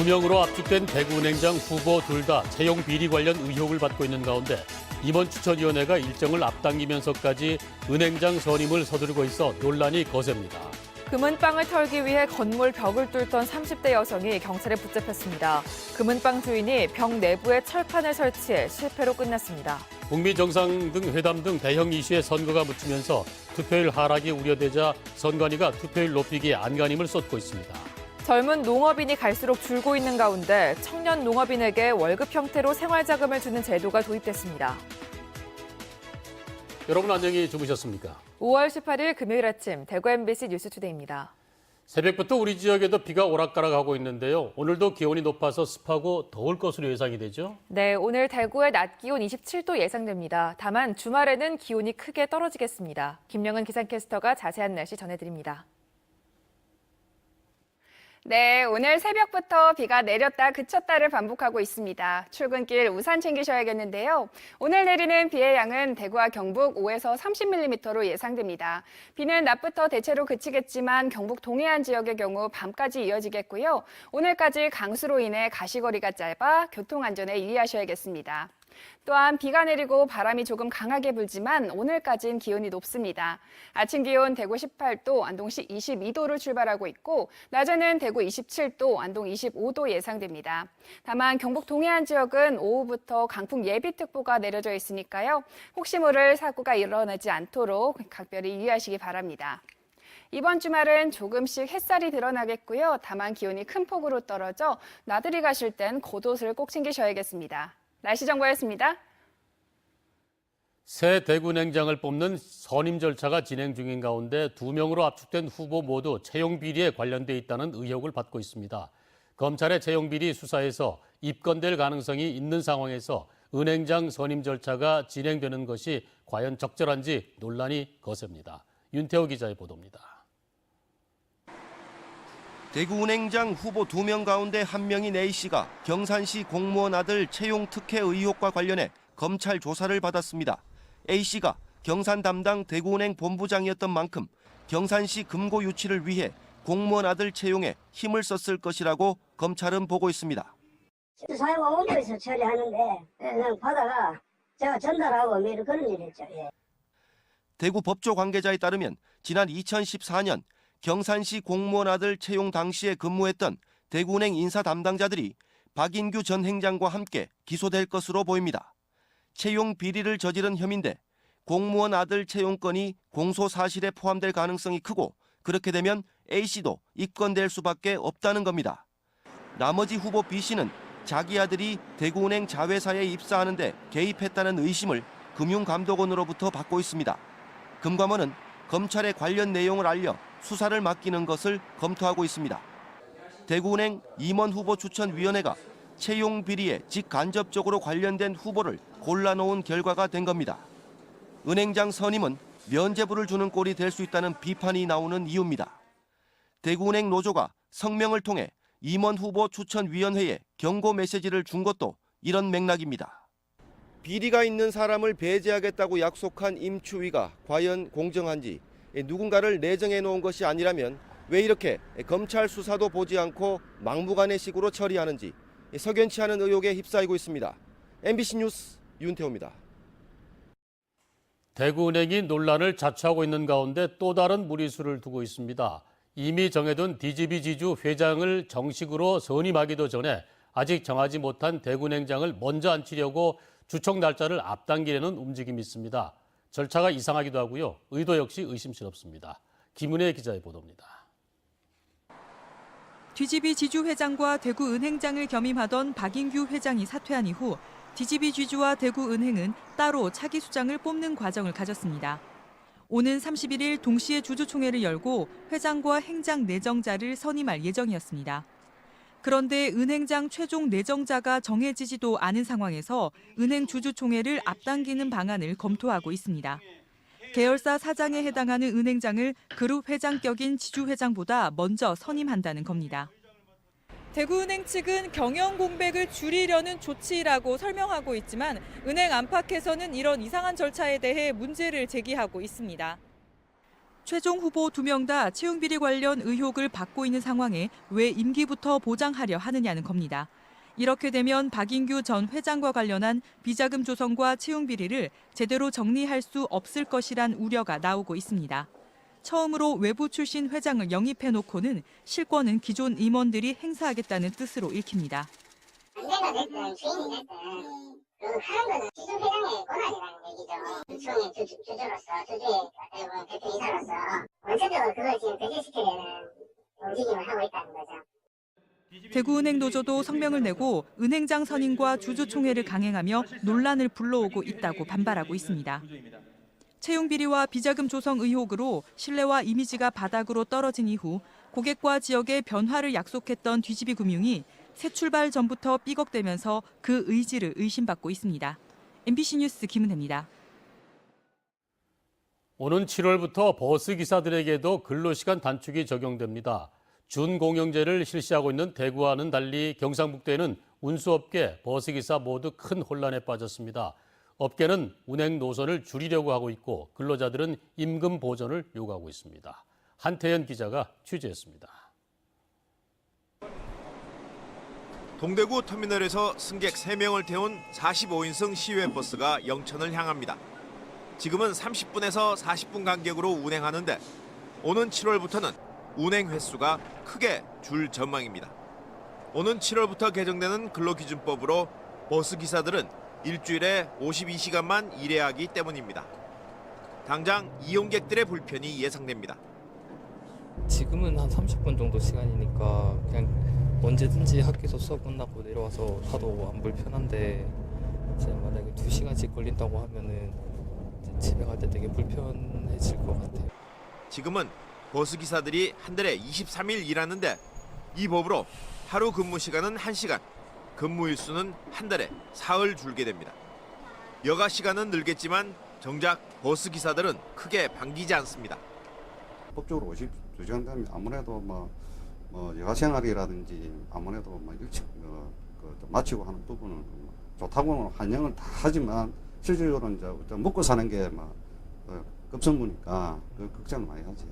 2명으로 압축된 대구은행장 후보 둘 다 채용 비리 관련 의혹을 받고 있는 가운데 임원추천위원회가 일정을 앞당기면서까지 은행장 선임을 서두르고 있어 논란이 거셉니다. 금은방을 털기 위해 건물 벽을 뚫던 30대 여성이 경찰에 붙잡혔습니다. 금은방 주인이 벽 내부에 철판을 설치해 실패로 끝났습니다. 북미 정상 등 회담 등 대형 이슈에 선거가 묻히면서 투표율 하락이 우려되자 선관위가 투표율 높이기에 안간힘을 쏟고 있습니다. 젊은 농업인이 갈수록 줄고 있는 가운데 청년 농업인에게 월급 형태로 생활자금을 주는 제도가 도입됐습니다. 여러분 안녕히 주무셨습니까? 5월 18일 금요일 아침 대구 MBC 뉴스투데이입니다. 새벽부터 우리 지역에도 비가 오락가락하고 있는데요. 오늘도 기온이 높아서 습하고 더울 것으로 예상이 되죠? 네, 오늘 대구의 낮 기온 27도 예상됩니다. 다만 주말에는 기온이 크게 떨어지겠습니다. 김명은 기상캐스터가 자세한 날씨 전해드립니다. 네, 오늘 새벽부터 비가 내렸다 그쳤다를 반복하고 있습니다. 출근길 우산 챙기셔야겠는데요. 오늘 내리는 비의 양은 대구와 경북 5에서 30mm로 예상됩니다. 비는 낮부터 대체로 그치겠지만 경북 동해안 지역의 경우 밤까지 이어지겠고요. 오늘까지 강수로 인해 가시거리가 짧아 교통안전에 유의하셔야겠습니다. 또한 비가 내리고 바람이 조금 강하게 불지만 오늘까지는 기온이 높습니다. 아침 기온 대구 18도, 안동시 22도를 출발하고 있고 낮에는 대구 27도, 안동 25도 예상됩니다. 다만 경북 동해안 지역은 오후부터 강풍 예비특보가 내려져 있으니까요. 혹시 모를 사고가 일어나지 않도록 각별히 유의하시기 바랍니다. 이번 주말은 조금씩 햇살이 드러나겠고요. 다만 기온이 큰 폭으로 떨어져 나들이 가실 땐 겉옷을 꼭 챙기셔야겠습니다. 날씨 정보였습니다. 새 대구은행장을 뽑는 선임 절차가 진행 중인 가운데 2명으로 압축된 후보 모두 채용 비리에 관련돼 있다는 의혹을 받고 있습니다. 검찰의 채용 비리 수사에서 입건될 가능성이 있는 상황에서 은행장 선임 절차가 진행되는 것이 과연 적절한지 논란이 거셉니다. 윤태호 기자의 보도입니다. 대구은행장 후보 2명 가운데 1명인 A씨가 경산시 공무원 아들 채용 특혜 의혹과 관련해 검찰 조사를 받았습니다. A씨가 경산 담당 대구은행 본부장이었던 만큼 경산시 금고 유치를 위해 공무원 아들 채용에 힘을 썼을 것이라고 검찰은 보고 있습니다. 사회가 원부에서 처리하는데 그냥 받아가 제가 전달하고 매일 그런 일 했죠. 예. 대구 법조 관계자에 따르면 지난 2014년 경산시 공무원 아들 채용 당시에 근무했던 대구은행 인사 담당자들이 박인규 전 행장과 함께 기소될 것으로 보입니다. 채용 비리를 저지른 혐의인데 공무원 아들 채용 건이 공소 사실에 포함될 가능성이 크고 그렇게 되면 A씨도 입건될 수밖에 없다는 겁니다. 나머지 후보 B씨는 자기 아들이 대구은행 자회사에 입사하는데 개입했다는 의심을 금융감독원으로부터 받고 있습니다. 금감원은 검찰에 관련 내용을 알려 수사를 맡기는 것을 검토하고 있습니다. 대구은행 임원 후보 추천위원회가 채용 비리에 직간접적으로 관련된 후보를 골라놓은 결과가 된 겁니다. 은행장 선임은 면죄부를 주는 꼴이 될 수 있다는 비판이 나오는 이유입니다. 대구은행 노조가 성명을 통해 임원 후보 추천위원회에 경고 메시지를 준 것도 이런 맥락입니다. 비리가 있는 사람을 배제하겠다고 약속한 임 추위가 과연 공정한지, 누군가를 내정해 놓은 것이 아니라면 왜 이렇게 검찰 수사도 보지 않고 막무가내식으로 처리하는지 석연치 않은 의혹에 휩싸이고 있습니다. MBC 뉴스 윤태호입니다. 대구은행이 논란을 자초하고 있는 가운데 또 다른 무리수를 두고 있습니다. 이미 정해둔 DGB 지주 회장을 정식으로 선임하기도 전에 아직 정하지 못한 대구은행장을 먼저 앉히려고 주총 날짜를 앞당기려는 움직임이 있습니다. 절차가 이상하기도 하고요. 의도 역시 의심스럽습니다. 김은혜 기자의 보도입니다. DGB 지주 회장과 대구은행장을 겸임하던 박인규 회장이 사퇴한 이후 DGB 지주와 대구은행은 따로 차기 수장을 뽑는 과정을 가졌습니다. 오는 31일 동시에 주주총회를 열고 회장과 행장 내정자를 선임할 예정이었습니다. 그런데 은행장 최종 내정자가 정해지지도 않은 상황에서 은행 주주총회를 앞당기는 방안을 검토하고 있습니다. 계열사 사장에 해당하는 은행장을 그룹 회장격인 지주회장보다 먼저 선임한다는 겁니다. 대구은행 측은 경영 공백을 줄이려는 조치라고 설명하고 있지만 은행 안팎에서는 이런 이상한 절차에 대해 문제를 제기하고 있습니다. 최종 후보 2명 다 채용비리 관련 의혹을 받고 있는 상황에 왜 임기부터 보장하려 하느냐는 겁니다. 이렇게 되면 박인규 전 회장과 관련한 비자금 조성과 채용비리를 제대로 정리할 수 없을 것이란 우려가 나오고 있습니다. 처음으로 외부 출신 회장을 영입해놓고는 실권은 기존 임원들이 행사하겠다는 뜻으로 읽힙니다. 관계가 됐든 주인이 됐든 그 하는 거는 기존 회장의 권한이라는 얘기죠. 주총의 주주로서 주주의 대표이사로서 원천적으로 그걸 지금 배제시키려는 움직임을 하고 있다는 거죠. 대구은행 노조도 성명을 내고 은행장 선임과 주주총회를 강행하며 논란을 불러오고 있다고 반발하고 있습니다. 채용 비리와 비자금 조성 의혹으로 신뢰와 이미지가 바닥으로 떨어진 이후 고객과 지역의 변화를 약속했던 DGB금융이 새 출발 전부터 삐걱대면서 그 의지를 의심받고 있습니다. MBC 뉴스 김은혜입니다. 오는 7월부터 버스 기사들에게도 근로시간 단축이 적용됩니다. 준공영제를 실시하고 있는 대구와는 달리 경상북도에는 운수업계, 버스기사 모두 큰 혼란에 빠졌습니다. 업계는 운행 노선을 줄이려고 하고 있고 근로자들은 임금 보전을 요구하고 있습니다. 한태현 기자가 취재했습니다. 동대구 터미널에서 승객 3명을 태운 45인승 시외버스가 영천을 향합니다. 지금은 30분에서 40분 간격으로 운행하는데 오는 7월부터는 운행 횟수가 크게 줄 전망입니다. 오는 7월부터 개정되는 근로기준법으로 버스 기사들은 일주일에 52시간만 일해야 하기 때문입니다. 당장 이용객들의 불편이 예상됩니다. 지금은 한 30분 정도 시간이니까 그냥 언제든지 학교에서 수업 끝나고 내려와서 가도 안 불편한데 이제 만약에 2시간씩 걸린다고 하면은 이제 집에 갈 때 되게 불편해질 것 같아요. 지금은 버스 기사들이 한 달에 23일 일하는데 이 법으로 하루 근무 시간은 1시간, 근무 일수는 한 달에 사흘 줄게 됩니다. 여가 시간은 늘겠지만 정작 버스 기사들은 크게 반기지 않습니다. 법적으로 52시간 되면 아무래도 여가 생활이라든지 아무래도 일찍 마치고 하는 부분은 좋다고는 환영을 다 하지만 실질적으로 이제 먹고 사는 게 급선무니까 그 걱정을 많이 하지.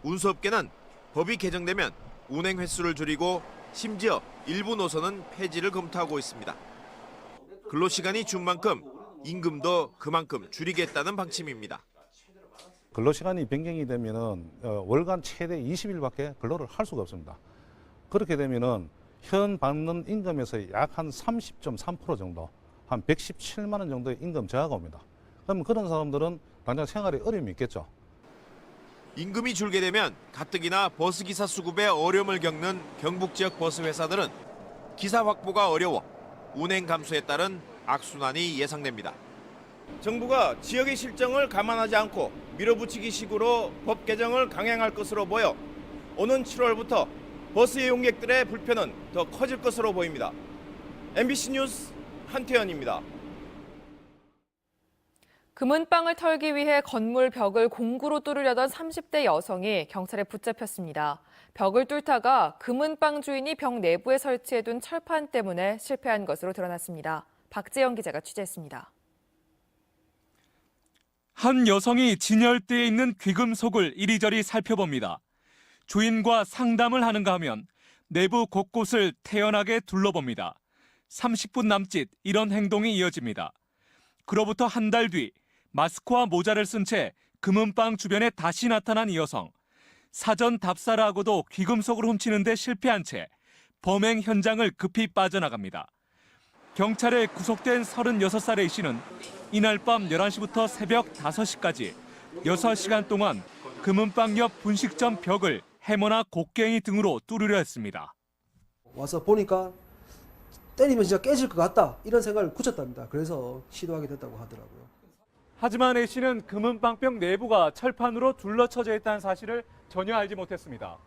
운수업계는 법이 개정되면 운행 횟수를 줄이고 심지어 일부 노선은 폐지를 검토하고 있습니다. 근로시간이 준 만큼 임금도 그만큼 줄이겠다는 방침입니다. 근로시간이 변경이 되면은 월간 최대 20일밖에 근로를 할 수가 없습니다. 그렇게 되면은 현 받는 임금에서 약 한 30.3% 정도, 한 117만 원 정도의 임금 저하가 옵니다. 그러면 그런 사람들은 당장 생활에 어려움이 있겠죠. 임금이 줄게 되면 가뜩이나 버스기사 수급에 어려움을 겪는 경북 지역 버스 회사들은 기사 확보가 어려워 운행 감소에 따른 악순환이 예상됩니다. 정부가 지역의 실정을 감안하지 않고 밀어붙이기 식으로 법 개정을 강행할 것으로 보여 오는 7월부터 버스 이용객들의 불편은 더 커질 것으로 보입니다. MBC 뉴스 한태현입니다. 금은방을 털기 위해 건물 벽을 공구로 뚫으려던 30대 여성이 경찰에 붙잡혔습니다. 벽을 뚫다가 금은방 주인이 벽 내부에 설치해둔 철판 때문에 실패한 것으로 드러났습니다. 박재영 기자가 취재했습니다. 한 여성이 진열대에 있는 귀금속을 이리저리 살펴봅니다. 주인과 상담을 하는가 하면 내부 곳곳을 태연하게 둘러봅니다. 30분 남짓 이런 행동이 이어집니다. 그로부터 한 달 뒤 마스크와 모자를 쓴 채 금은방 주변에 다시 나타난 이 여성. 사전 답사를 하고도 귀금속을 훔치는 데 실패한 채 범행 현장을 급히 빠져나갑니다. 경찰에 구속된 36살의 이 씨는 이날 밤 11시부터 새벽 5시까지 6시간 동안 금은방 옆 분식점 벽을 해머나 곡괭이 등으로 뚫으려 했습니다. 와서 보니까 때리면 진짜 깨질 것 같다 이런 생각을 굳혔답니다. 그래서 시도하게 됐다고 하더라고요. 하지만 A 씨는 금은방벽 내부가 철판으로 둘러쳐져 있다는 사실을 전혀 알지 못했습니다.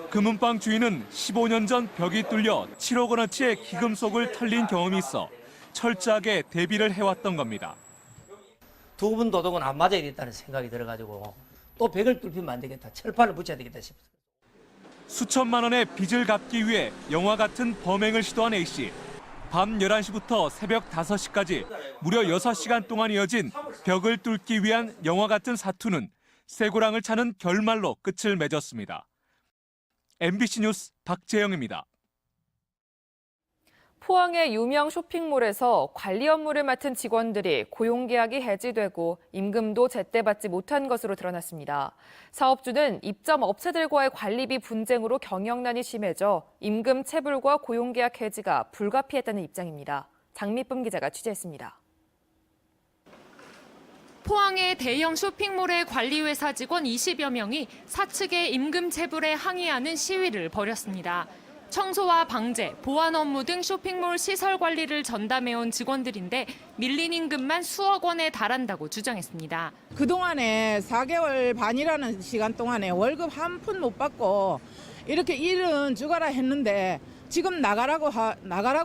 금은방 주인은 15년 전 벽이 뚫려 7억 원어치의 기금속을 털린 경험이 있어 철저하게 대비를 해왔던 겁니다. 두 번 도둑은 안 맞아야 되겠다는 생각이 들어가지고 또 벽을 뚫히면 안 되겠다. 철판을 붙여야 되겠다 싶어요. 수천만 원의 빚을 갚기 위해 영화 같은 범행을 시도한 A 씨. 밤 11시부터 새벽 5시까지 무려 6시간 동안 이어진 벽을 뚫기 위한 영화 같은 사투는 쇠고랑을 차는 결말로 끝을 맺었습니다. MBC 뉴스 박재영입니다. 포항의 유명 쇼핑몰에서 관리 업무를 맡은 직원들이 고용계약이 해지되고 임금도 제때 받지 못한 것으로 드러났습니다. 사업주는 입점 업체들과의 관리비 분쟁으로 경영난이 심해져 임금 체불과 고용계약 해지가 불가피했다는 입장입니다. 장미쁨 기자가 취재했습니다. 포항의 대형 쇼핑몰의 관리회사 직원 20여 명이 사측의 임금 체불에 항의하는 시위를 벌였습니다. 청소와 방제, 보안 업무 등 쇼핑몰 시설 관리를 전담해온 직원들인데 밀린 임금만 수억 원에 달한다고 주장했습니다. 그동안에 4개월 반이라는 시간 동안에 월급 한 푼 못 받고 이렇게 일은 주가라 했는데 지금 나가라고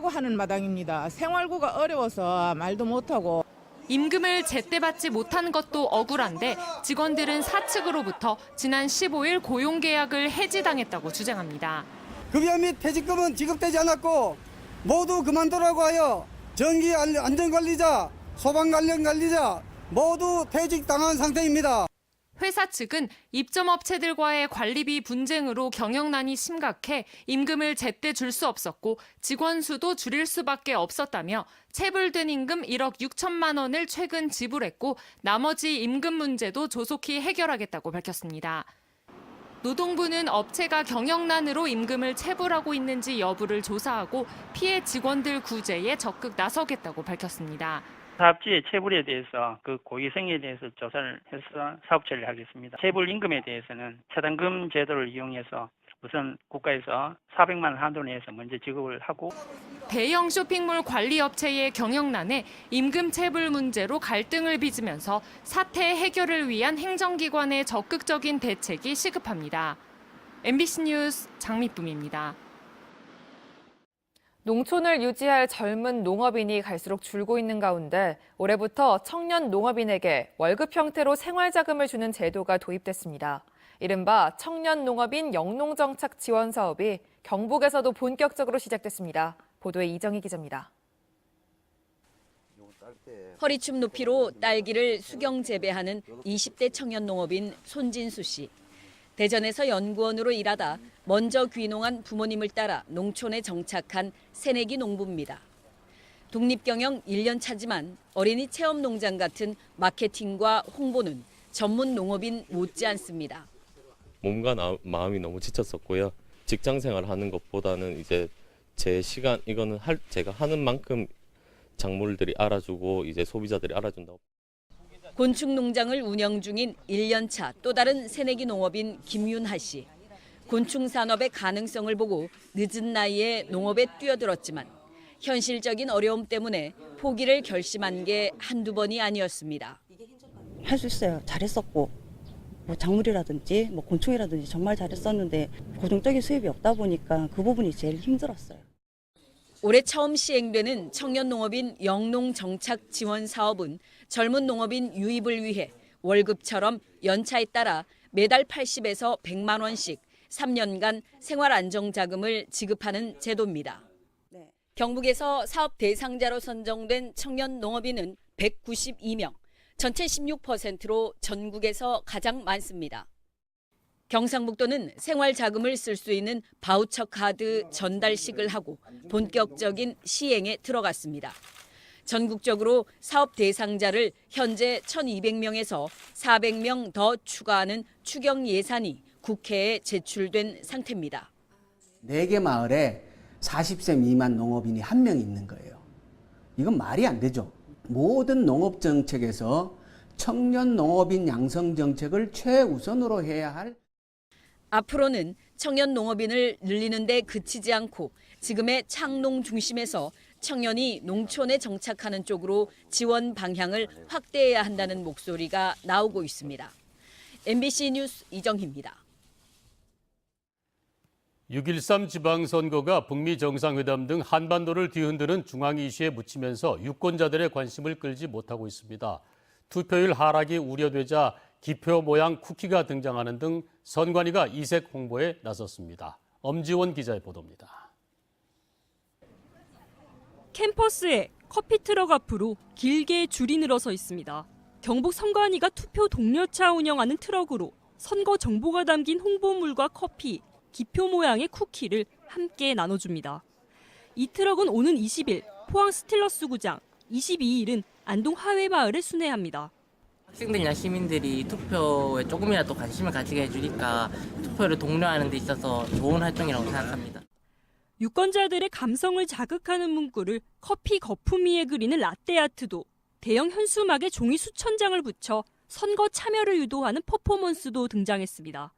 하는 마당입니다. 생활고가 어려워서 말도 못하고. 임금을 제때 받지 못한 것도 억울한데 직원들은 사측으로부터 지난 15일 고용계약을 해지당했다고 주장합니다. 급여 및 퇴직금은 지급되지 않았고 모두 그만두라고 하여 전기 안전관리자, 소방관련관리자 모두 퇴직당한 상태입니다. 회사 측은 입점업체들과의 관리비 분쟁으로 경영난이 심각해 임금을 제때 줄 수 없었고 직원 수도 줄일 수밖에 없었다며 체불된 임금 1억 6천만 원을 최근 지불했고 나머지 임금 문제도 조속히 해결하겠다고 밝혔습니다. 노동부는 업체가 경영난으로 임금을 체불하고 있는지 여부를 조사하고 피해 직원들 구제에 적극 나서겠다고 밝혔습니다. 사업주의 체불에 대해서 그 고의성에 대해서 조사를 해서 사업 처리를 하겠습니다. 체불 임금에 대해서는 차단금 제도를 이용해서 우선 국가에서 400만 원 한도 내에서 먼저 지급을 하고 대형 쇼핑몰 관리업체의 경영난에 임금 체불 문제로 갈등을 빚으면서 사태 해결을 위한 행정기관의 적극적인 대책이 시급합니다. MBC 뉴스 장미쁨입니다. 농촌을 유지할 젊은 농업인이 갈수록 줄고 있는 가운데 올해부터 청년 농업인에게 월급 형태로 생활자금을 주는 제도가 도입됐습니다. 이른바 청년 농업인 영농정착 지원 사업이 경북에서도 본격적으로 시작됐습니다. 보도에 이정희 기자입니다. 허리춤 높이로 딸기를 수경 재배하는 20대 청년 농업인 손진수 씨. 대전에서 연구원으로 일하다 먼저 귀농한 부모님을 따라 농촌에 정착한 새내기 농부입니다. 독립경영 1년 차지만 어린이 체험농장 같은 마케팅과 홍보는 전문 농업인 못지않습니다. 몸과 마음이 너무 지쳤었고요. 직장 생활하는 것보다는 이제 제 시간 이거는 제가 하는 만큼 작물들이 알아주고 이제 소비자들이 알아준다고. 곤충 농장을 운영 중인 1년 차 또 다른 새내기 농업인 김윤하 씨. 곤충 산업의 가능성을 보고 늦은 나이에 농업에 뛰어들었지만 현실적인 어려움 때문에 포기를 결심한 게 한두 번이 아니었습니다. 할 수 있어요. 잘했었고 뭐 작물이라든지 뭐 곤충이라든지 정말 잘했었는데 고정적인 수입이 없다 보니까 그 부분이 제일 힘들었어요. 올해 처음 시행되는 청년 농업인 영농 정착 지원 사업은 젊은 농업인 유입을 위해 월급처럼 연차에 따라 매달 80에서 100만 원씩 3년간 생활 안정자금을 지급하는 제도입니다. 경북에서 사업 대상자로 선정된 청년 농업인은 192명, 전체 16%로 전국에서 가장 많습니다. 경상북도는 생활자금을 쓸 수 있는 바우처 카드 전달식을 하고 본격적인 시행에 들어갔습니다. 전국적으로 사업 대상자를 현재 1,200명에서 400명 더 추가하는 추경 예산이 국회에 제출된 상태입니다. 4개 마을에 40세 미만 농업인이 1명 있는 거예요. 이건 말이 안 되죠. 모든 농업 정책에서 청년 농업인 양성 정책을 최우선으로 해야 할. 앞으로는 청년 농업인을 늘리는 데 그치지 않고 지금의 창농 중심에서 청년이 농촌에 정착하는 쪽으로 지원 방향을 확대해야 한다는 목소리가 나오고 있습니다. MBC 뉴스 이정희입니다. 6.13 지방선거가 북미 정상회담 등 한반도를 뒤흔드는 중앙 이슈에 묻히면서 유권자들의 관심을 끌지 못하고 있습니다. 투표율 하락이 우려되자 기표 모양 쿠키가 등장하는 등 선관위가 이색 홍보에 나섰습니다. 엄지원 기자의 보도입니다. 캠퍼스에 커피 트럭 앞으로 길게 줄이 늘어서 있습니다. 경북 선관위가 투표 동료차 운영하는 트럭으로 선거 정보가 담긴 홍보물과 커피, 기표 모양의 쿠키를 함께 나눠줍니다. 이 트럭은 오는 20일 포항 스틸러스 구장, 22일은 안동 하회마을에 순회합니다. 학생들이나 시민들이 투표에 조금이라도 관심을 가지게 해주니까 투표를 독려하는 데 있어서 좋은 활동이라고 생각합니다. 유권자들의 감성을 자극하는 문구를 커피 거품 위에 그리는 라떼아트도, 대형 현수막에 종이 수천 장을 붙여 선거 참여를 유도하는 퍼포먼스도 등장했습니다.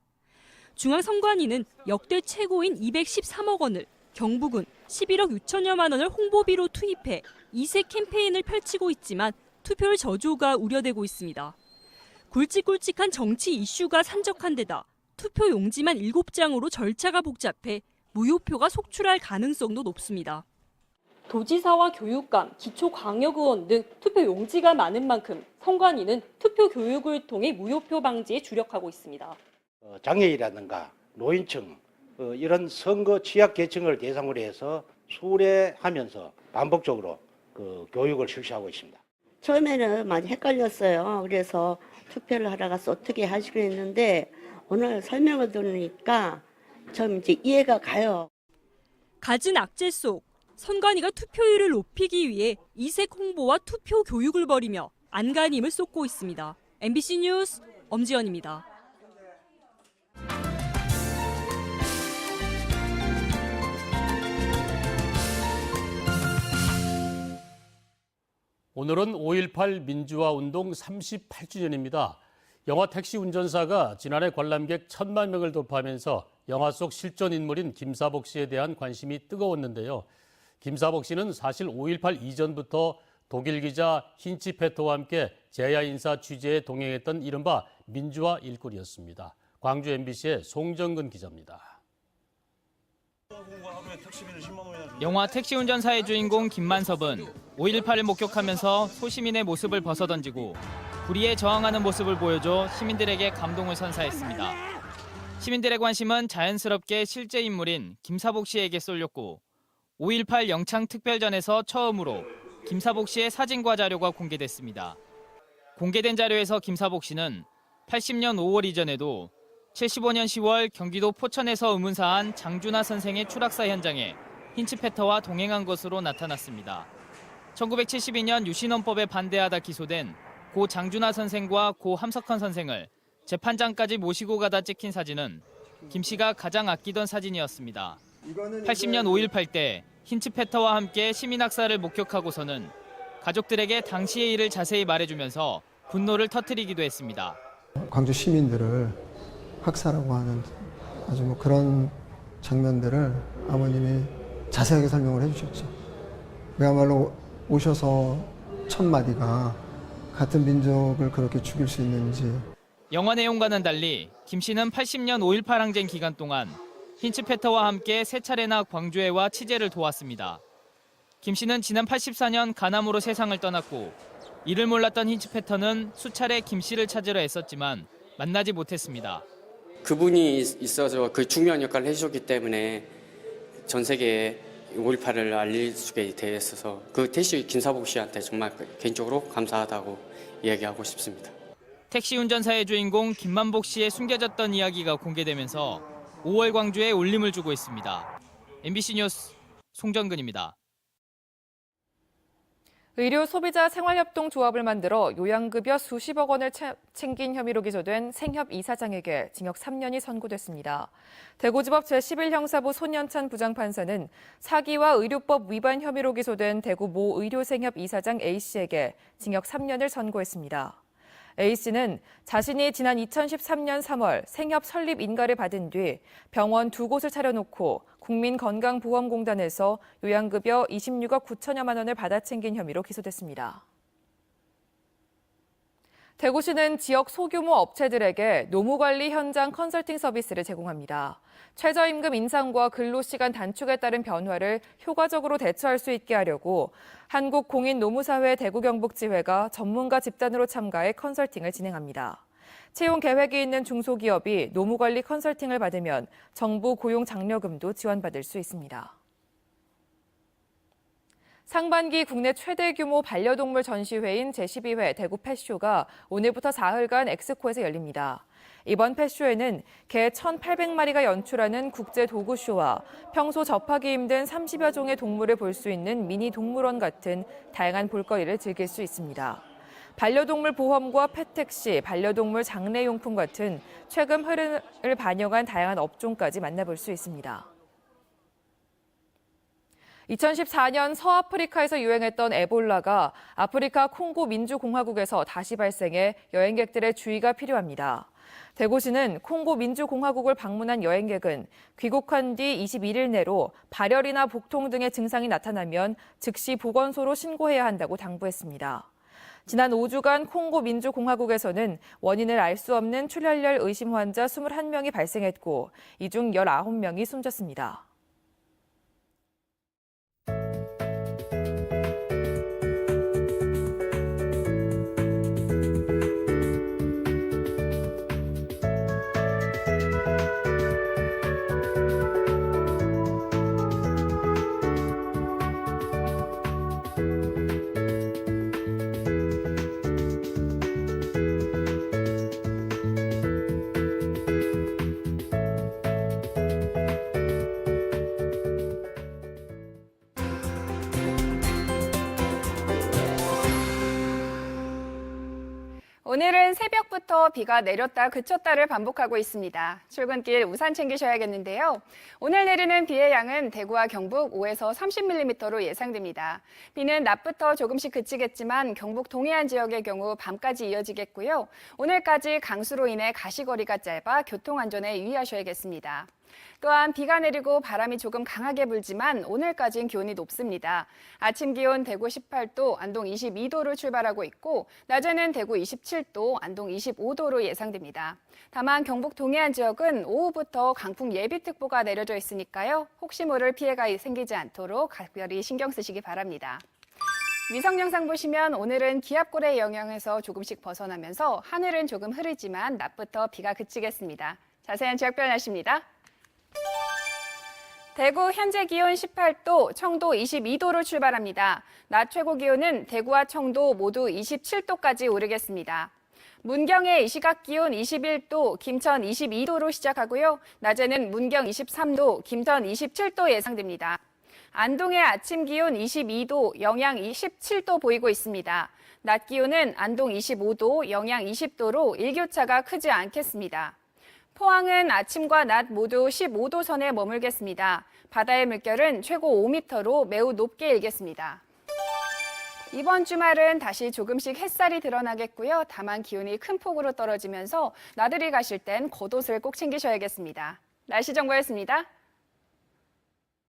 중앙선관위는 역대 최고인 213억 원을, 경북은 11억 6천여만 원을 홍보비로 투입해 이색 캠페인을 펼치고 있지만 투표율 저조가 우려되고 있습니다. 굵직굵직한 정치 이슈가 산적한 데다 투표 용지만 7장으로 절차가 복잡해 무효표가 속출할 가능성도 높습니다. 도지사와 교육감, 기초광역의원 등 투표 용지가 많은 만큼 선관위는 투표 교육을 통해 무효표 방지에 주력하고 있습니다. 장애인이라든가 노인층 이런 선거 취약계층을 대상으로 해서 수례하면서 반복적으로 교육을 실시하고 있습니다. 처음에는 많이 헷갈렸어요. 그래서 투표를 하러 가서 어떻게 하시고 했는데 오늘 설명을 들으니까 좀 이제 이해가 가요. 갖은 악재 속 선관위가 투표율을 높이기 위해 이색 홍보와 투표 교육을 벌이며 안간힘을 쏟고 있습니다. MBC 뉴스 엄지연입니다. 오늘은 5.18 민주화 운동 38주년입니다. 영화 택시 운전사가 지난해 관람객 1,000만 명을 돌파하면서 영화 속 실존 인물인 김사복 씨에 대한 관심이 뜨거웠는데요. 김사복 씨는 사실 5.18 이전부터 독일 기자 힌치 페터와 함께 제야 인사 취재에 동행했던 이른바 민주화 일꾼이었습니다. 광주 MBC의 송정근 기자입니다. 영화 택시 운전사의 주인공 김만섭은 5.18을 목격하면서 소시민의 모습을 벗어던지고 불의에 저항하는 모습을 보여줘 시민들에게 감동을 선사했습니다. 시민들의 관심은 자연스럽게 실제 인물인 김사복 씨에게 쏠렸고 5.18 영창특별전에서 처음으로 김사복 씨의 사진과 자료가 공개됐습니다. 공개된 자료에서 김사복 씨는 80년 5월 이전에도 75년 10월 경기도 포천에서 의문사한 장준하 선생의 추락사 현장에 힌치페터와 동행한 것으로 나타났습니다. 1972년 유신헌법에 반대하다 기소된 고 장준하 선생과 고 함석헌 선생을 재판장까지 모시고 가다 찍힌 사진은 김 씨가 가장 아끼던 사진이었습니다. 80년 5.18 때 힌치페터와 함께 시민학살을 목격하고서는 가족들에게 당시의 일을 자세히 말해주면서 분노를 터뜨리기도 했습니다. 광주 시민들을 학살하고 하는 아주 그런 장면들을 아버님이 자세하게 설명을 해주셨죠. 그야말로 오셔서 첫 마디가 같은 민족을 그렇게 죽일 수 있는지. 영화 내용과는 달리 김 씨는 80년 5.18 항쟁 기간 동안 힌치페터와 함께 세 차례나 광주에와 취재를 도왔습니다. 김 씨는 지난 84년 간암으로 세상을 떠났고 이를 몰랐던 힌치페터는 수차례 김 씨를 찾으려 애썼지만 만나지 못했습니다. 그분이 있어서 그 중요한 역할을 해주셨기 때문에 전 세계에 5.18을 알려주게 되었어서 그 택시 김사복 씨한테 정말 개인적으로 감사하다고 이야기하고 싶습니다. 택시 운전사의 주인공 김만복 씨의 숨겨졌던 이야기가 공개되면서 5월 광주에 울림을 주고 있습니다. MBC 뉴스 송정근입니다. 의료 소비자 생활협동조합을 만들어 요양급여 수십억 원을 챙긴 혐의로 기소된 생협 이사장에게 징역 3년이 선고됐습니다. 대구지법 제11형사부 손현찬 부장판사는 사기와 의료법 위반 혐의로 기소된 대구 모 의료생협 이사장 A씨에게 징역 3년을 선고했습니다. A씨는 자신이 지난 2013년 3월 생협 설립 인가를 받은 뒤 병원 2곳을 차려놓고 국민건강보험공단에서 요양급여 26억 9천여만 원을 받아 챙긴 혐의로 기소됐습니다. 대구시는 지역 소규모 업체들에게 노무관리 현장 컨설팅 서비스를 제공합니다. 최저임금 인상과 근로시간 단축에 따른 변화를 효과적으로 대처할 수 있게 하려고 한국공인노무사회 대구경북지회가 전문가 집단으로 참가해 컨설팅을 진행합니다. 채용 계획이 있는 중소기업이 노무관리 컨설팅을 받으면 정부 고용 장려금도 지원받을 수 있습니다. 상반기 국내 최대 규모 반려동물 전시회인 제12회 대구 펫쇼가 오늘부터 사흘간 엑스코에서 열립니다. 이번 펫쇼에는 개 1,800마리가 연출하는 국제 도구쇼와 평소 접하기 힘든 30여 종의 동물을 볼 수 있는 미니 동물원 같은 다양한 볼거리를 즐길 수 있습니다. 반려동물 보험과 펫택시, 반려동물 장례용품 같은 최근 흐름을 반영한 다양한 업종까지 만나볼 수 있습니다. 2014년 서아프리카에서 유행했던 에볼라가 아프리카 콩고 민주공화국에서 다시 발생해 여행객들의 주의가 필요합니다. 대구시는 콩고 민주공화국을 방문한 여행객은 귀국한 뒤 21일 내로 발열이나 복통 등의 증상이 나타나면 즉시 보건소로 신고해야 한다고 당부했습니다. 지난 5주간 콩고 민주공화국에서는 원인을 알 수 없는 출혈열 의심 환자 21명이 발생했고 이 중 19명이 숨졌습니다. 오늘은 새벽부터 비가 내렸다 그쳤다를 반복하고 있습니다. 출근길 우산 챙기셔야겠는데요. 오늘 내리는 비의 양은 대구와 경북 5에서 30mm로 예상됩니다. 비는 낮부터 조금씩 그치겠지만 경북 동해안 지역의 경우 밤까지 이어지겠고요. 오늘까지 강수로 인해 가시거리가 짧아 교통안전에 유의하셔야겠습니다. 또한 비가 내리고 바람이 조금 강하게 불지만 오늘까지는 기온이 높습니다. 아침 기온 대구 18도, 안동 22도로 출발하고 있고 낮에는 대구 27도, 안동 25도로 예상됩니다. 다만 경북 동해안 지역은 오후부터 강풍 예비특보가 내려져 있으니까요. 혹시 모를 피해가 생기지 않도록 각별히 신경 쓰시기 바랍니다. 위성 영상 보시면 오늘은 기압골의 영향에서 조금씩 벗어나면서 하늘은 조금 흐리지만 낮부터 비가 그치겠습니다. 자세한 지역별 날씨입니다. 대구 현재 기온 18도, 청도 22도로 출발합니다. 낮 최고 기온은 대구와 청도 모두 27도까지 오르겠습니다. 문경의 이 시각 기온 21도, 김천 22도로 시작하고요. 낮에는 문경 23도, 김천 27도 예상됩니다. 안동의 아침 기온 22도, 영양 27도 보이고 있습니다. 낮 기온은 안동 25도, 영양 20도로 일교차가 크지 않겠습니다. 포항은 아침과 낮 모두 15도 선에 머물겠습니다. 바다의 물결은 최고 5m로 매우 높게 일겠습니다. 이번 주말은 다시 조금씩 햇살이 드러나겠고요. 다만 기온이 큰 폭으로 떨어지면서 나들이 가실 땐 겉옷을 꼭 챙기셔야겠습니다. 날씨 정보였습니다.